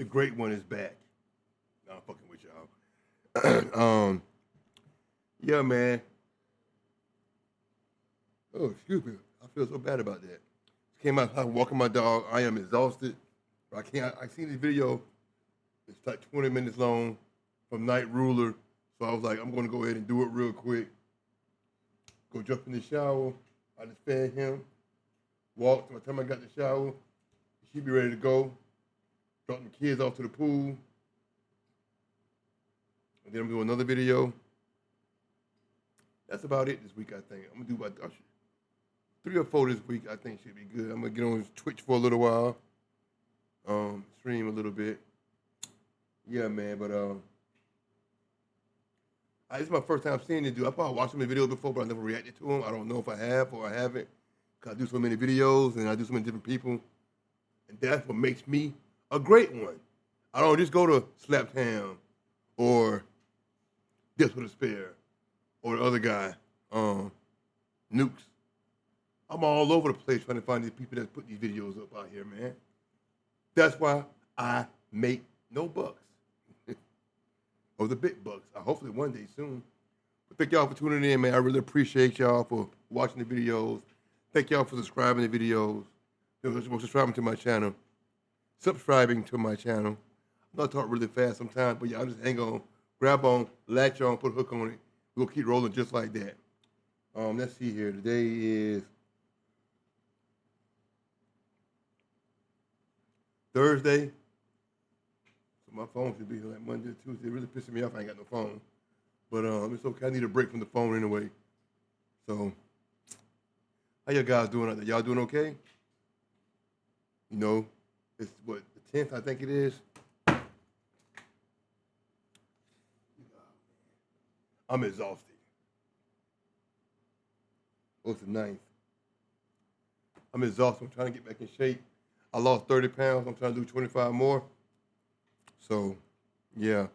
The great one is back. No, I'm fucking with y'all. Yeah, man. Oh, excuse me. I feel so bad about that. Came out, I'm walking my dog. I am exhausted. I can't. I seen this video. It's like 20 minutes long from Night Ruler. So I was like, I'm going to go ahead and do it real quick. Go jump in the shower. I just fed him. Walked. By the time I got in the shower, she'd be ready to go. Drop the kids off to the pool. And then I'm doing another video. That's about it this week, I think. I'm going to do about 3 or 4 this week, I think should be good. I'm going to get on Twitch for a little while. Stream a little bit. Yeah, man, but it's my first time seeing this dude. I probably watched him in videos before, but I never reacted to him. I don't know if I have or I haven't. Because I do so many videos and I do so many different people. And that's what makes me a great one. I don't just go to Slaptown or Death with a Spare or the other guy, Nukes. I'm all over the place trying to find these people that put these videos up out here, man. That's why I make no bucks. Or the big bucks. Hopefully one day soon. But thank y'all for tuning in, man. I really appreciate y'all for watching the videos. Thank y'all for subscribing to the videos. Subscribing to my channel. Subscribing to my channel. I'm not talking really fast sometimes, but y'all just hang on, grab on, latch on, put a hook on it. We'll keep rolling just like that. Let's see here. Today is Thursday. So my phone should be like Monday or Tuesday. It really pissing me off. I ain't got no phone. But it's okay. I need a break from the phone anyway. So, how y'all guys doing out there? Y'all doing okay? You know, it's what, the 10th, I think it is. I'm exhausted. Oh, it's the 9th. I'm exhausted. I'm trying to get back in shape. I lost 30 pounds. I'm trying to do 25 more. So, yeah.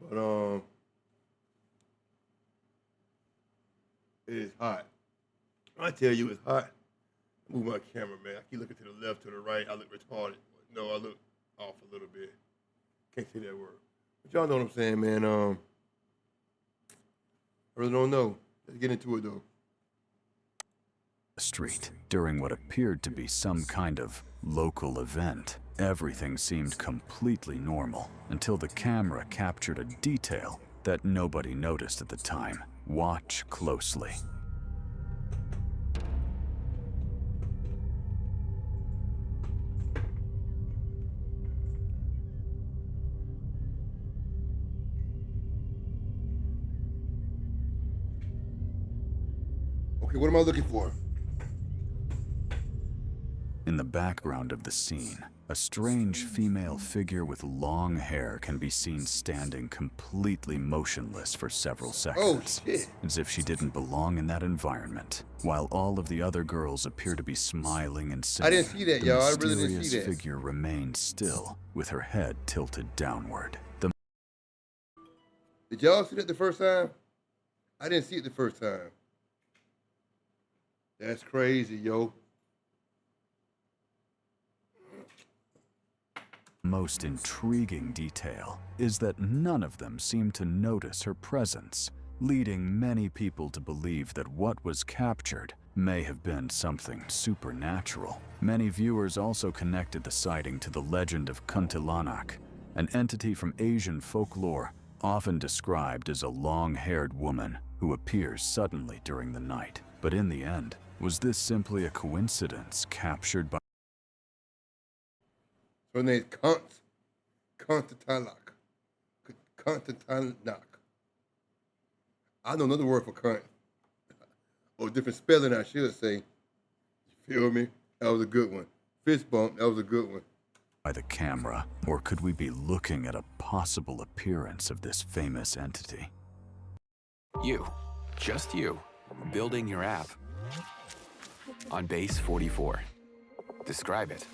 But, it is hot. I tell you, it's hot. Move my camera, man. I keep looking to the left, to the right. I look retarded. No, I look off a little bit. Can't say that word. But y'all know what I'm saying, man. I really don't know. Let's get into it, though. Street during what appeared to be some kind of local event. Everything seemed completely normal until the camera captured a detail that nobody noticed at the time. Watch closely. Okay, what am I looking for? In the background of the scene, a strange female figure with long hair can be seen standing completely motionless for several seconds, as if she didn't belong in that environment. While all of the other girls appear to be smiling and singing, I didn't see that, y'all. I really didn't see that. The mysterious figure remained still, with her head tilted downward. Did y'all see that the first time? I didn't see it the first time. That's crazy, yo. Most intriguing detail is that none of them seemed to notice her presence, leading many people to believe that what was captured may have been something supernatural. Many viewers also connected the sighting to the legend of Kuntilanak, an entity from Asian folklore often described as a long-haired woman who appears suddenly during the night. But in the end, was this simply a coincidence captured by Her name's Kuntilanak. Kuntilanak. I know another word for cunt. Or different spelling, I should say. You feel me? That was a good one. Fist bump, that was a good one. By the camera, or could we be looking at a possible appearance of this famous entity? You, just you, building your app on base 44. Describe it.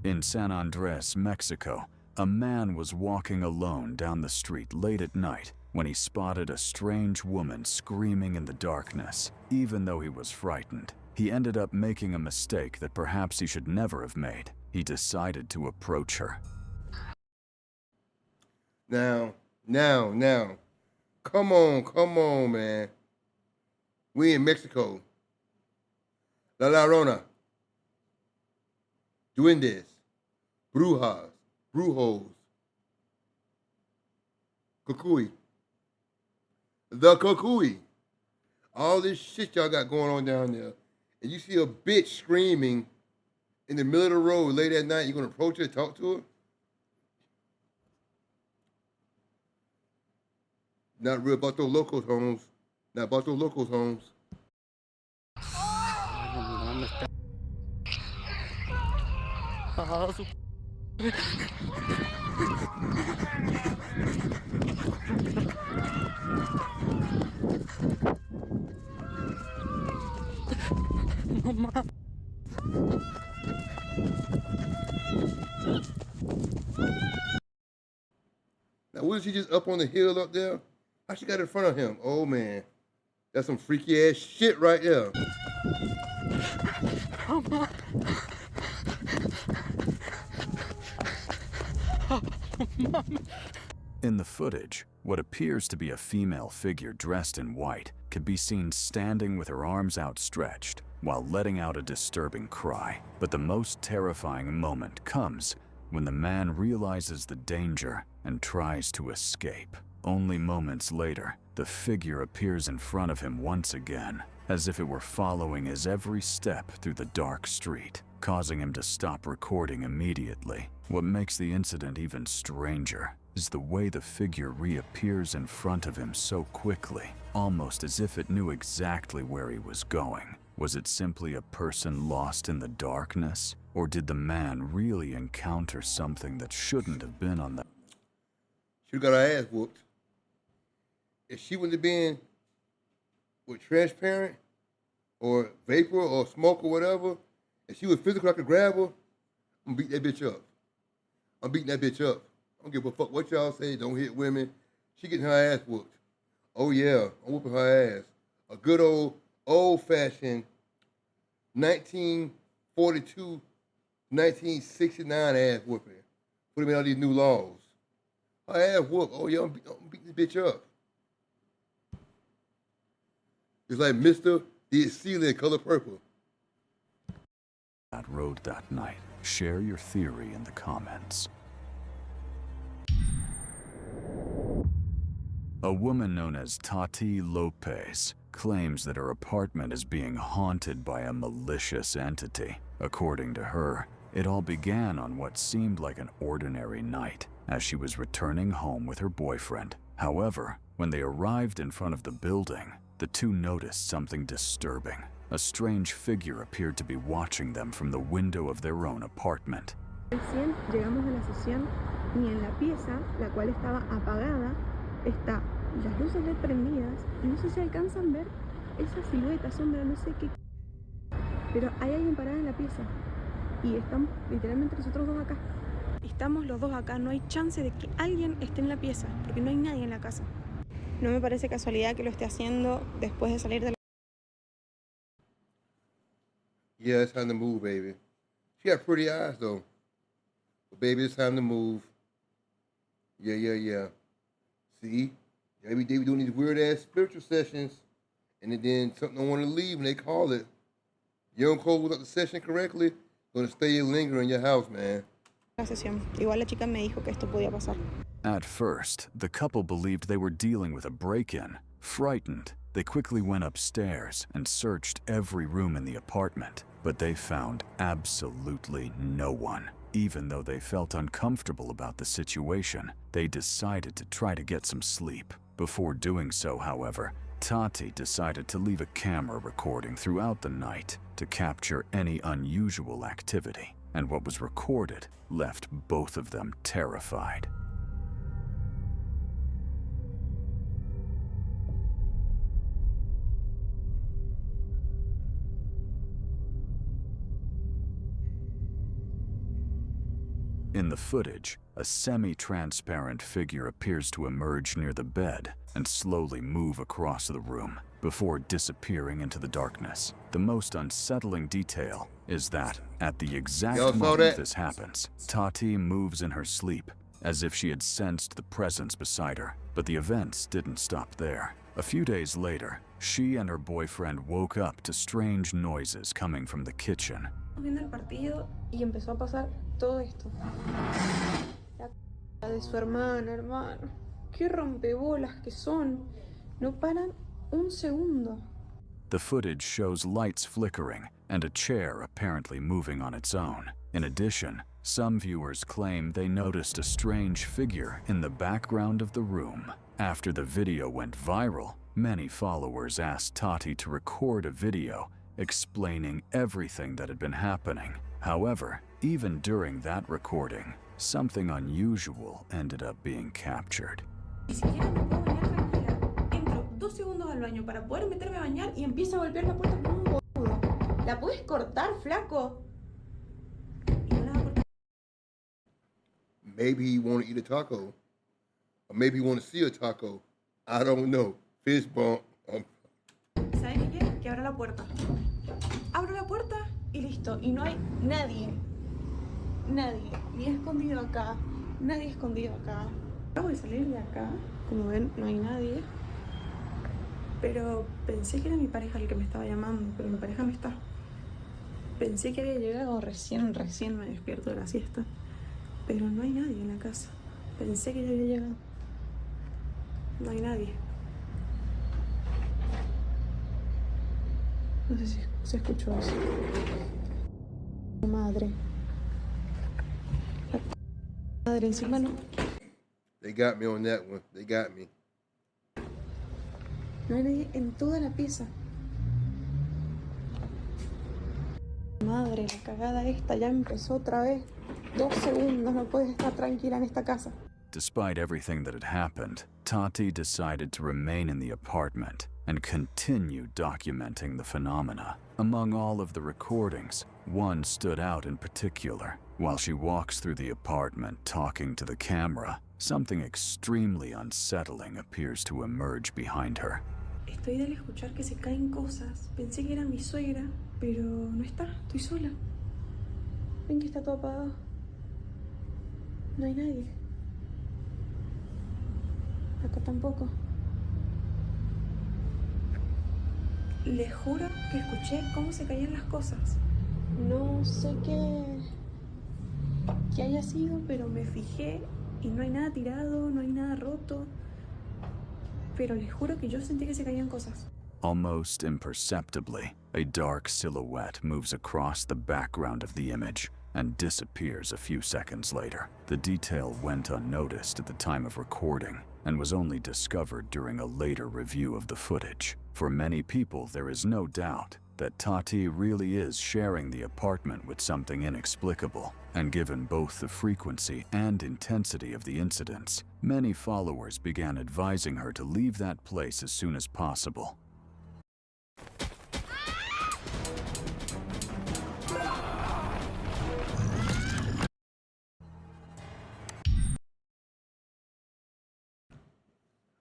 In San Andres, Mexico, a man was walking alone down the street late at night when he spotted a strange woman screaming in the darkness. Even though he was frightened, He ended up making a mistake that perhaps he should never have made. He decided to approach her. Now. Come on, man. We in Mexico. La Llorona. Duendes. Brujas. Brujos. Cucuy. The Cucuy. All this shit y'all got going on down there. And you see a bitch screaming in the middle of the road late at night, you gonna approach her and talk to her? Not real about those locals, Holmes. Not about those locals, Holmes. Now, wasn't she just up on the hill up there? How she got in front of him? Oh, man. That's some freaky ass shit right there. In the footage, what appears to be a female figure dressed in white could be seen standing with her arms outstretched while letting out a disturbing cry. But the most terrifying moment comes when the man realizes the danger and tries to escape. Only moments later, the figure appears in front of him once again, as if it were following his every step through the dark street, causing him to stop recording immediately. What makes the incident even stranger is the way the figure reappears in front of him so quickly, almost as if it knew exactly where he was going. Was it simply a person lost in the darkness, or did the man really encounter something that shouldn't have been on the... She got her ass whooped. If she wouldn't have been with transparent or vapor or smoke or whatever, if she was physical, I could grab her, I'm beating that bitch up. I'm beating that bitch up. I don't give a fuck what y'all say. Don't hit women. She getting her ass whooped. Oh yeah, I'm whooping her ass. A good old-fashioned 1942, 1969 ass whooping. Put in all these new laws. Her ass whooped. Oh yeah, I'm beating this bitch up. It's like Mr. the ceiling color purple. That road that night. Share your theory in the comments. A woman known as Tati Lopez claims that her apartment is being haunted by a malicious entity. According to her, it all began on what seemed like an ordinary night as she was returning home with her boyfriend. However, when they arrived in front of the building, the two noticed something disturbing. A strange figure appeared to be watching them from the window of their own apartment. Recién llegamos a la sesión y en la pieza, la cual estaba apagada, está las luces LED prendidas y no sé si alcanzan a ver esa silueta, sombra, no sé qué. Pero hay alguien parado en la pieza y estamos literalmente nosotros dos acá. Estamos los dos acá, no hay chance de que alguien esté en la pieza porque no hay nadie en la casa. No me parece casualidad que lo esté haciendo después de salir de la... Yeah, it's time to move, baby. She got pretty eyes, though. But baby, it's time to move. Yeah. See? Every day we doing these weird-ass spiritual sessions, and then something don't want to leave, and they call it. You don't close out the session correctly, gonna stay and linger in your house, man. La sesión. Igual la chica me dijo que esto podía pasar. At first, the couple believed they were dealing with a break-in. Frightened, they quickly went upstairs and searched every room in the apartment, but they found absolutely no one. Even though they felt uncomfortable about the situation, they decided to try to get some sleep. Before doing so, however, Tati decided to leave a camera recording throughout the night to capture any unusual activity, and what was recorded left both of them terrified. In the footage, a semi-transparent figure appears to emerge near the bed and slowly move across the room. before disappearing into the darkness. The most unsettling detail is that, at the exact Y'all saw moment that? this happens, Tati moves in her sleep, as if she had sensed the presence beside her. But the events didn't stop there. A few days later, she and her boyfriend woke up to strange noises coming from the kitchen. Viendo el partido y empezó a pasar todo esto. La c*** de su hermana, hermano. Qué rompebolas que son. No paran un segundo. The footage shows lights flickering and a chair apparently moving on its own. In addition, some viewers claim they noticed a strange figure in the background of the room. After the video went viral, many followers asked Tati to record a video explaining everything that had been happening. However, even during that recording, something unusual ended up being captured. Ni siquiera me puedo bañar tranquila. Entro 2 segundos al baño para poder meterme a bañar y empiezo a golpear la puerta como un boludo. ¿La puedes cortar, flaco? Y no la va a cortar. Maybe he want to eat a taco. Or maybe he want to see a taco. I don't know. Fist bump. ¿Saben qué quiere? Que abra la puerta. Abro la puerta y listo. Y no hay nadie. Nadie. Ni escondido acá. Nadie escondido acá. Acabo de salir de acá. Como ven, no hay nadie. Pero pensé que era mi pareja el que me estaba llamando. Pero mi pareja no está. Pensé que había llegado recién me despierto de la siesta. Pero no hay nadie en la casa. Pensé que ya había llegado. No hay nadie. No sé si se escuchó eso. Madre. La madre, encima no. They got me on that one. They got me. No hay nadie en toda la pieza. Madre, la cagada esta ya empezó otra vez. 2 segundos, no puedes estar tranquila en esta casa. Despite everything that had happened, Tati decided to remain in the apartment and continue documenting the phenomena. Among all of the recordings, one stood out in particular. While she walks through the apartment talking to the camera, something extremely unsettling appears to emerge behind her. Estoy al escuchar que se caen cosas. Pensé que era mi suegra, pero no está. Estoy sola. Ven que está todo apagado. No hay nadie. Acá tampoco. Les juro que escuché cómo se caían las cosas. No sé qué haya sido, pero me fijé y no hay nada tirado, no hay nada roto. Pero les juro que yo sentí que se caían cosas. Almost imperceptibly, a dark silhouette moves across the background of the image and disappears a few seconds later. The detail went unnoticed at the time of recording and was only discovered during a later review of the footage. For many people, there is no doubt that Tati really is sharing the apartment with something inexplicable, and given both the frequency and intensity of the incidents, many followers began advising her to leave that place as soon as possible.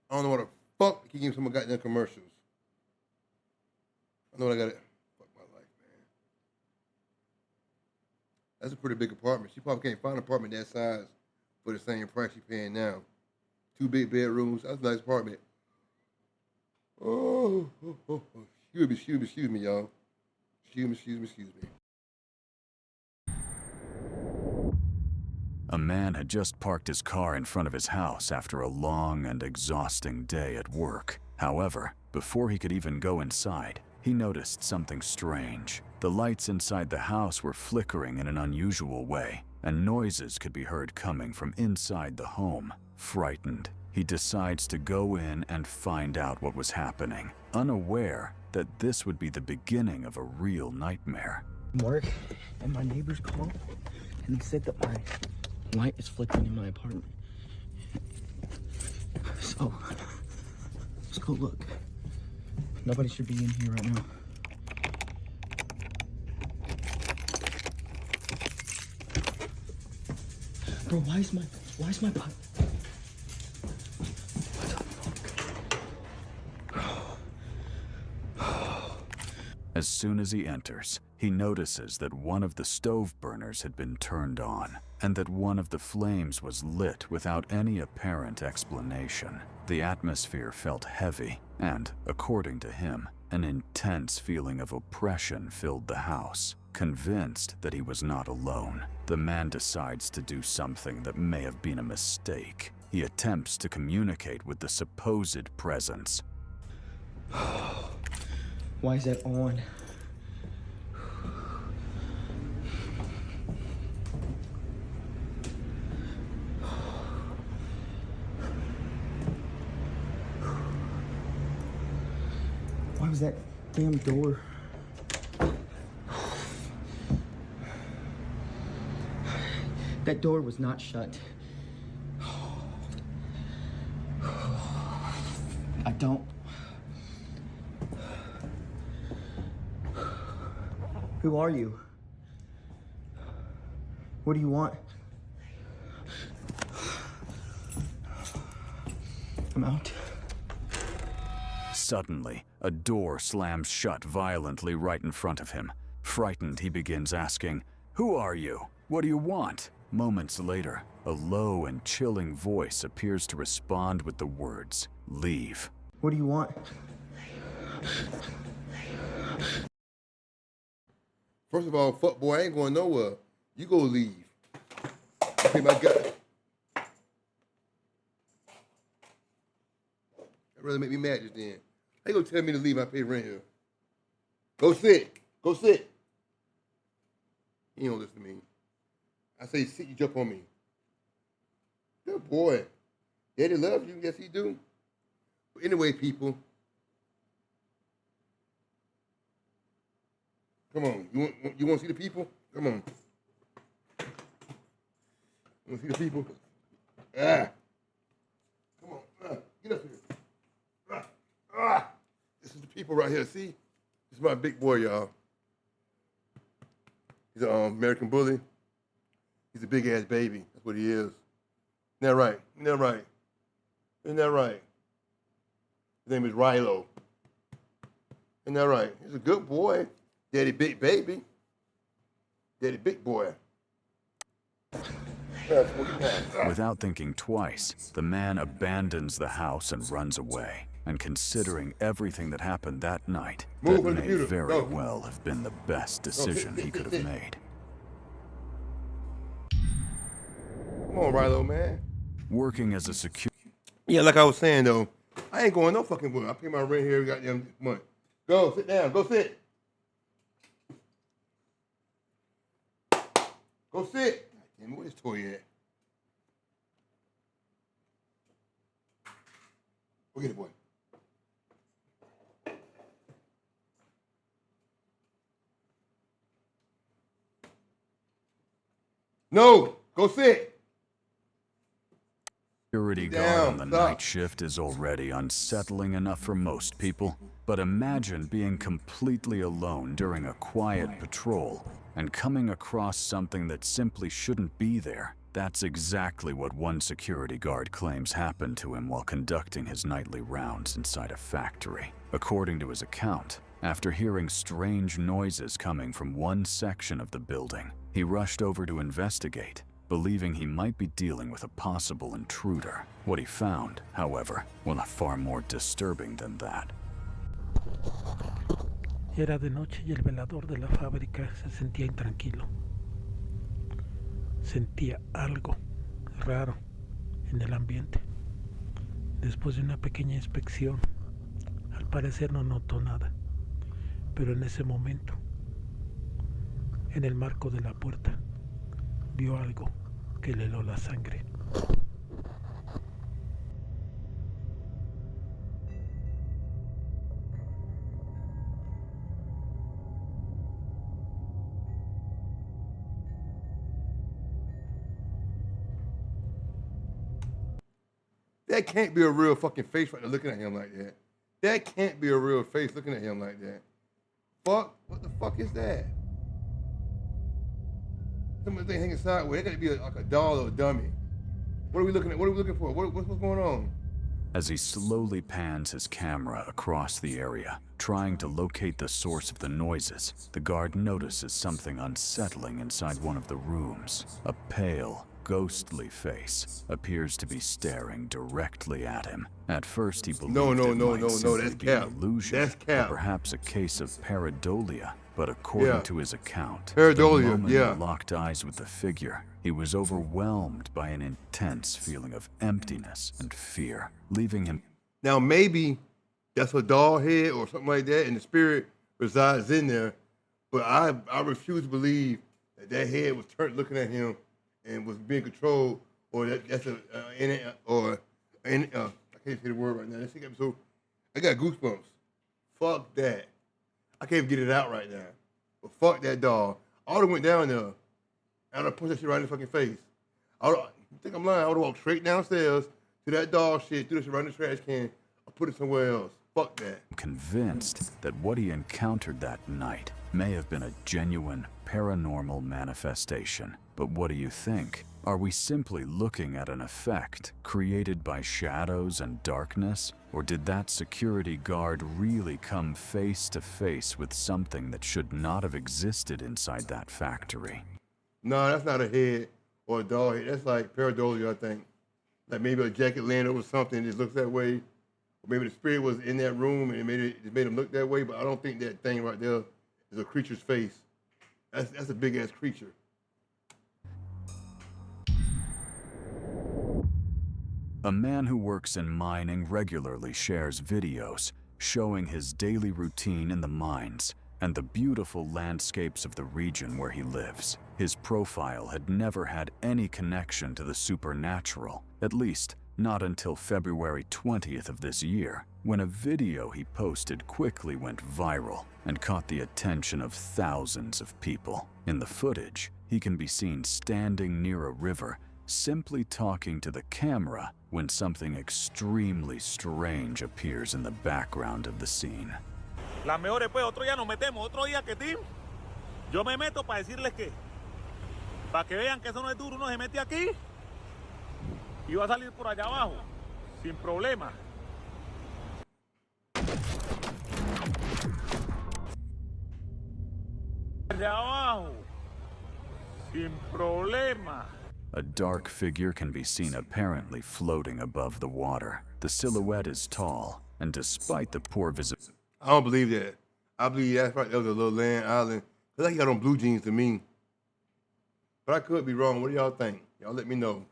I don't know what the fuck he gave some goddamn commercials. I know I got it. Fuck my life, man. That's a pretty big apartment. She probably can't find an apartment that size for the same price she's paying now. 2 big bedrooms. That's a nice apartment. Oh. Excuse me, y'all. Excuse me. A man had just parked his car in front of his house after a long and exhausting day at work. However, before he could even go inside, he noticed something strange. The lights inside the house were flickering in an unusual way, and noises could be heard coming from inside the home. Frightened, he decides to go in and find out what was happening, unaware that this would be the beginning of a real nightmare. Work, and my neighbors called, and they said that my light is flickering in my apartment. So, let's go look. Nobody should be in here right now. Bro, why is my pipe? What the fuck? As soon as he enters, he notices that one of the stove burners had been turned on, and that one of the flames was lit without any apparent explanation. The atmosphere felt heavy, and, according to him, an intense feeling of oppression filled the house. Convinced that he was not alone, the man decides to do something that may have been a mistake. He attempts to communicate with the supposed presence. Why is that on? Why was that damn door? That door was not shut. I don't. Who are you? What do you want? I'm out. Suddenly, a door slams shut violently right in front of him. Frightened, he begins asking, "Who are you? What do you want?" Moments later, a low and chilling voice appears to respond with the words, "Leave." What do you want? First of all, fuck boy, I ain't going nowhere. You go leave. Okay, my God. That really make me mad just then. How you gonna tell me to leave? I pay rent here. Go sit. Go sit. He don't listen to me. I say sit, you jump on me. Good boy. Daddy loves you. Yes, he do. But anyway, people. Come on. You want to see the people? Come on. You want to see the people? Ah. Come on. Get up here. This is the people right here. See? This is my big boy, y'all. He's an American bully. He's a big-ass baby. That's what he is. Isn't that right? Isn't that right? Isn't that right? His name is Rilo. Isn't that right? He's a good boy. Daddy big baby. Daddy big boy. Without thinking twice, the man abandons the house and runs away. And considering everything that happened that night, that may very well have been the best decision he could have made. Come on, Rilo, man. Working as a security... Yeah, like I was saying, though, I ain't going no fucking way. I pay my rent here, goddamn month. Go, sit down. Go sit. Go sit. Damn it, where's this toy at? Go get it, boy. No, go sit. Security guard on the night shift is already unsettling enough for most people, but imagine being completely alone during a quiet patrol and coming across something that simply shouldn't be there. That's exactly what one security guard claims happened to him while conducting his nightly rounds inside a factory. According to his account, after hearing strange noises coming from one section of the building, he rushed over to investigate, believing he might be dealing with a possible intruder. What he found, however, was far more disturbing than that. Era de noche y el velador de la fábrica se sentía intranquilo. Sentía algo raro en el ambiente. Después de una pequeña inspección, al parecer no notó nada, pero en ese momento, en el marco de la puerta, vio algo que le heló la sangre. That can't be a real fucking face right there looking at him like that. That can't be a real face looking at him like that. Fuck, what the fuck is that? Somebody thing hanging sideways. That gotta be like a doll or a dummy. What are we looking at? What are we looking for? What's going on? As he slowly pans his camera across the area, trying to locate the source of the noises, the guard notices something unsettling inside one of the rooms. A pale, ghostly face appears to be staring directly at him. At first he believed it might simply be an illusion, That's cap. or perhaps a case of pareidolia. But according to his account, Pareidolia, the moment he locked eyes with the figure, he was overwhelmed by an intense feeling of emptiness and fear, leaving him. Now maybe that's a doll head or something like that, and the spirit resides in there. But I refuse to believe that head was turned looking at him and was being controlled, or that's I can't say the word right now. This episode, I got goosebumps. Fuck that. I can't even get it out right now. But fuck that dog. I would have went down there. I would have punched that shit right in the fucking face. You think I'm lying? I would have walked straight downstairs to that dog shit, threw this shit right in the trash can, or put it somewhere else. Fuck that. Convinced that what he encountered that night may have been a genuine paranormal manifestation. But what do you think? Are we simply looking at an effect created by shadows and darkness? Or did that security guard really come face to face with something that should not have existed inside that factory? No, that's not a head or a dog head. That's like pareidolia, I think. Like maybe a jacket laying over something and just looks that way. Or maybe the spirit was in that room and it made him look that way, but I don't think that thing right there is a creature's face. That's a big-ass creature. A man who works in mining regularly shares videos showing his daily routine in the mines and the beautiful landscapes of the region where he lives. His profile had never had any connection to the supernatural, at least not until February 20th of this year, when a video he posted quickly went viral and caught the attention of thousands of people. In the footage, he can be seen standing near a river, simply talking to the camera when something extremely strange appears in the background of the scene. Las mejores, pues, otro día nos metemos, otro día que Tim, yo me meto para decirles que, para que vean que eso no es duro, uno se mete aquí y va a salir por allá abajo, sin problema. Allá abajo, sin problema. A dark figure can be seen apparently floating above the water. The silhouette is tall, and despite the poor visibility, I don't believe that. I believe that's right. That was a little land island. It's like he got on blue jeans to me. But I could be wrong. What do y'all think? Y'all let me know.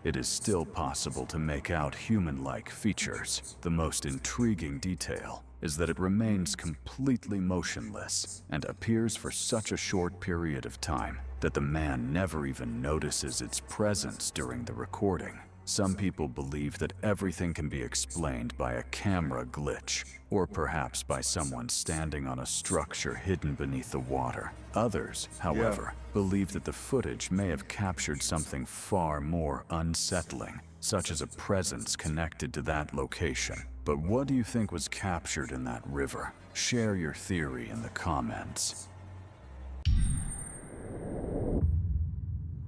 it is still possible to make out human-like features. The most intriguing detail is that it remains completely motionless and appears for such a short period of time that the man never even notices its presence during the recording. Some people believe that everything can be explained by a camera glitch, or perhaps by someone standing on a structure hidden beneath the water. Others, however, believe that the footage may have captured something far more unsettling, such as a presence connected to that location. But what do you think was captured in that river? Share your theory in the comments.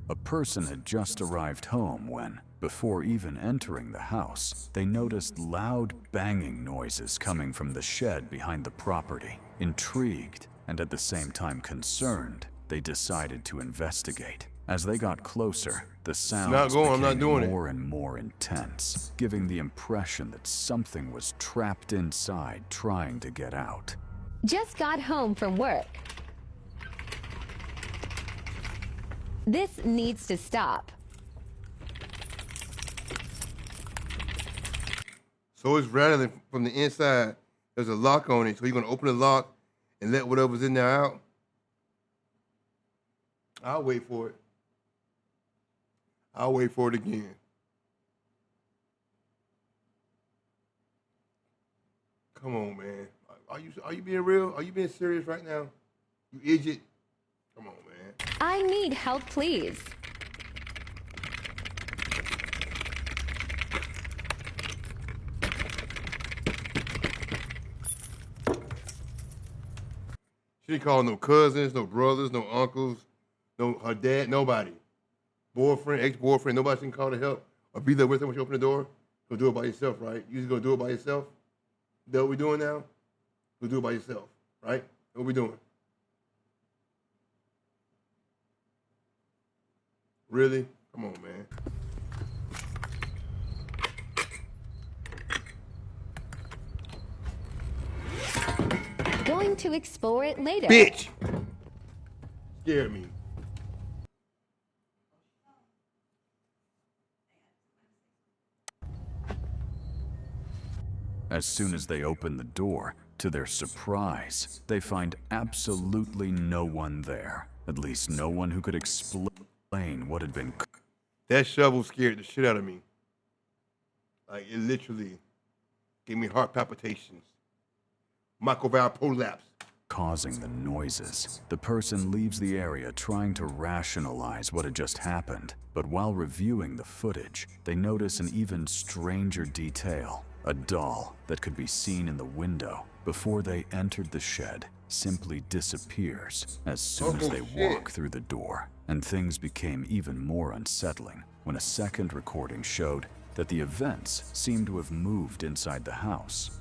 A person had just arrived home when, before even entering the house, they noticed loud banging noises coming from the shed behind the property. Intrigued and at the same time concerned, they decided to investigate. As they got closer, the sounds became more and more intense, giving the impression that something was trapped inside trying to get out. Just got home from work. This needs to stop. So it's rattling from the inside. There's a lock on it. So you're going to open the lock and let whatever's in there out? I'll wait for it. I'll wait for it again. Come on, man. Are you being real? Are you being serious right now? You idiot. Come on, man. I need help, please. She didn't call no cousins, no brothers, no uncles, no her dad, nobody. Boyfriend, ex-boyfriend, nobody can call to help or be there with her when she opened the door. Go do it by yourself, right? You just go do it by yourself. That's what we're doing now? Go do it by yourself, right? That's what we doing? Really? Come on, man. Going to explore it later. Bitch! Scared me. As soon as they open the door, to their surprise, they find absolutely no one there. At least no one who could explain what had been. That shovel scared the shit out of me. Like, it literally gave me heart palpitations. Microvalve prolapse. Causing the noises. The person leaves the area trying to rationalize what had just happened, but while reviewing the footage, they notice an even stranger detail. A doll that could be seen in the window before they entered the shed simply disappears as soon as they walk through the door, and things became even more unsettling when a second recording showed that the events seemed to have moved inside the house.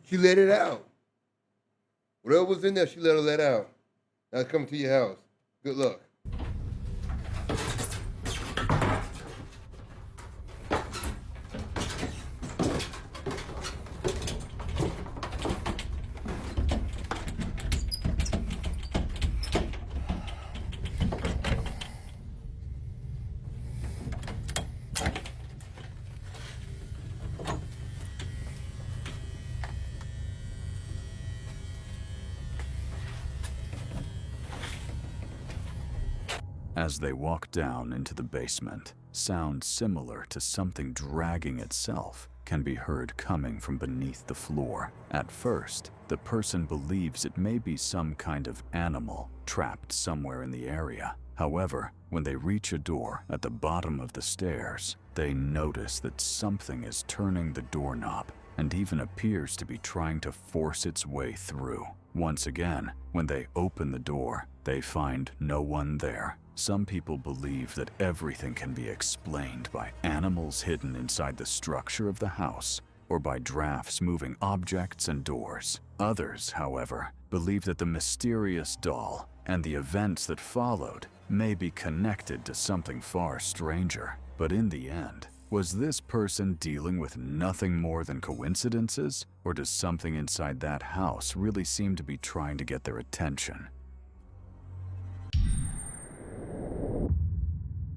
She let it out. Whatever was in there, she let her let out. Now it's coming to your house. Good luck. As they walk down into the basement, sounds similar to something dragging itself can be heard coming from beneath the floor. At first, the person believes it may be some kind of animal trapped somewhere in the area. However, when they reach a door at the bottom of the stairs, they notice that something is turning the doorknob and even appears to be trying to force its way through. Once again, when they open the door, they find no one there. Some people believe that everything can be explained by animals hidden inside the structure of the house or by drafts moving objects and doors. Others, however, believe that the mysterious doll and the events that followed may be connected to something far stranger. But in the end, was this person dealing with nothing more than coincidences, or does something inside that house really seem to be trying to get their attention?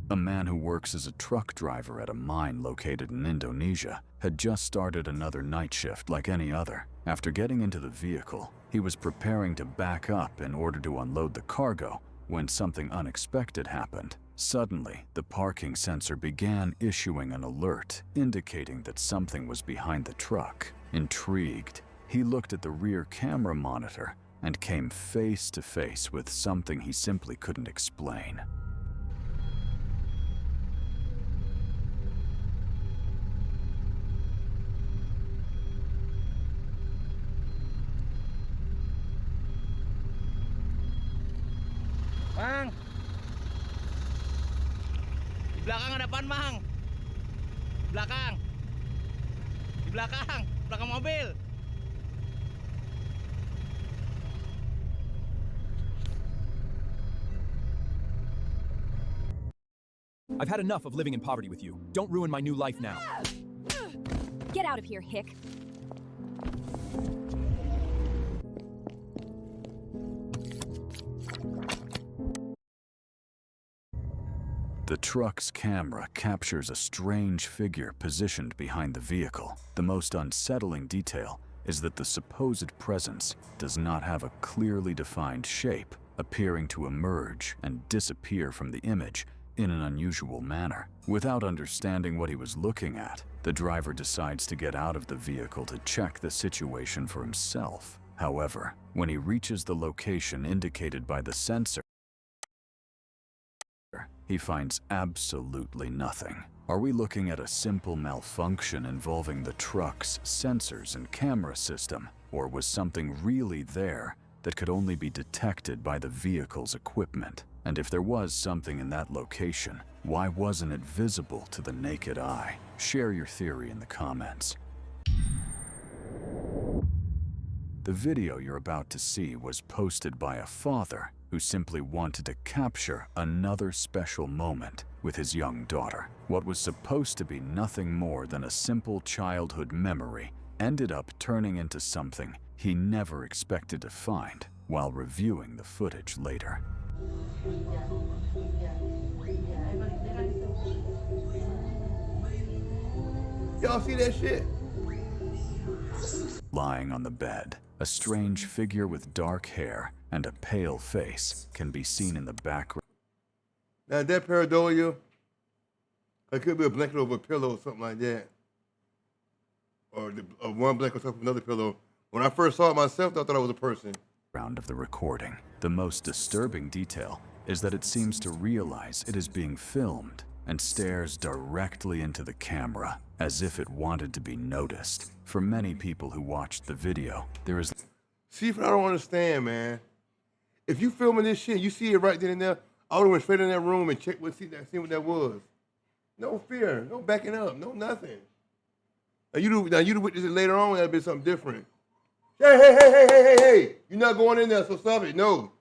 A man who works as a truck driver at a mine located in Indonesia had just started another night shift like any other. After getting into the vehicle, he was preparing to back up in order to unload the cargo when something unexpected happened. Suddenly, the parking sensor began issuing an alert, indicating that something was behind the truck. Intrigued, he looked at the rear camera monitor and came face to face with something he simply couldn't explain. Mang! Di belakang ada apaan, Mang? Di belakang! Di belakang! Belakang mobil! I've had enough of living in poverty with you. Don't ruin my new life now. Get out of here, Hick. The truck's camera captures a strange figure positioned behind the vehicle. The most unsettling detail is that the supposed presence does not have a clearly defined shape, appearing to emerge and disappear from the image in an unusual manner. Without understanding what he was looking at, the driver decides to get out of the vehicle to check the situation for himself. However, when he reaches the location indicated by the sensor, he finds absolutely nothing. Are we looking at a simple malfunction involving the truck's sensors and camera system, or was something really there that could only be detected by the vehicle's equipment? And if there was something in that location, why wasn't it visible to the naked eye? Share your theory in the comments. The video you're about to see was posted by a father who simply wanted to capture another special moment with his young daughter. What was supposed to be nothing more than a simple childhood memory ended up turning into something he never expected to find while reviewing the footage later. Y'all see that shit? Lying on the bed, a strange figure with dark hair and a pale face can be seen in the background. Now that pareidolia, it could be a blanket over a pillow or something like that. Or one blanket on top of another pillow. When I first saw it myself, I thought it was a person. Of the recording. The most disturbing detail is that it seems to realize it is being filmed and stares directly into the camera as if it wanted to be noticed. For many people who watched the video, there is... See, I don't understand, man. If you filming this shit, you see it right then and there, I would have went straight in that room and checked see what that was. No fear, no backing up, no nothing. Now you'd witness it later on, that'd be something different. Hey, you're not going in there, so stop it, no.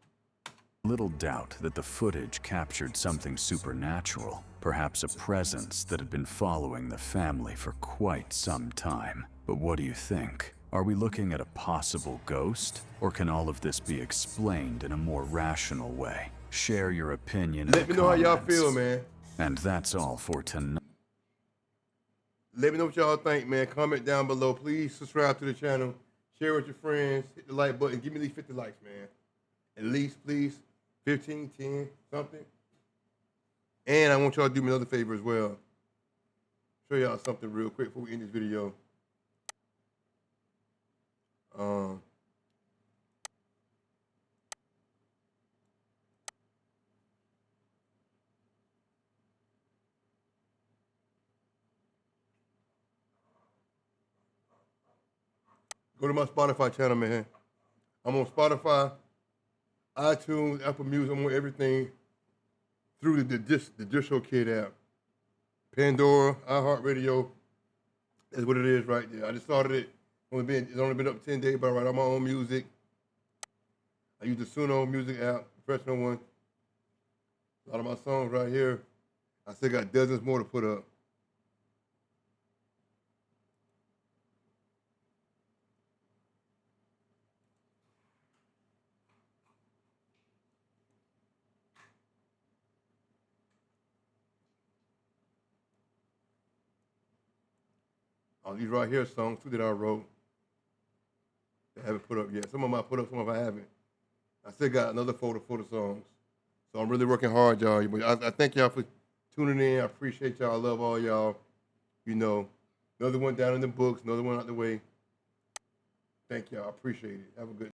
Little doubt that the footage captured something supernatural, perhaps a presence that had been following the family for quite some time. But what do you think? Are we looking at a possible ghost, or can all of this be explained in a more rational way? Share your opinion in the comments. Let me know how y'all feel, man. And that's all for tonight. Let me know what y'all think, man. Comment down below. Please subscribe to the channel. Share with your friends. Hit the like button. Give me at least 50 likes, man. At least, please. 15, 10, something. And I want y'all to do me another favor as well. Show y'all something real quick before we end this video. Go to my Spotify channel, man. I'm on Spotify, iTunes, Apple Music. I'm on everything through the DistroKid app. Pandora, iHeartRadio. That's what it is right there. I just started it. It's only been up 10 days, but I write all my own music. I use the Suno music app, professional one. A lot of my songs right here. I still got dozens more to put up. All these right here songs too that I wrote. I haven't put up yet. Some of them I put up, some of them I haven't. I still got another folder full of songs. So I'm really working hard, y'all. But I thank y'all for tuning in. I appreciate y'all. I love all y'all. You know, another one down in the books, another one out the way. Thank y'all. I appreciate it. Have a good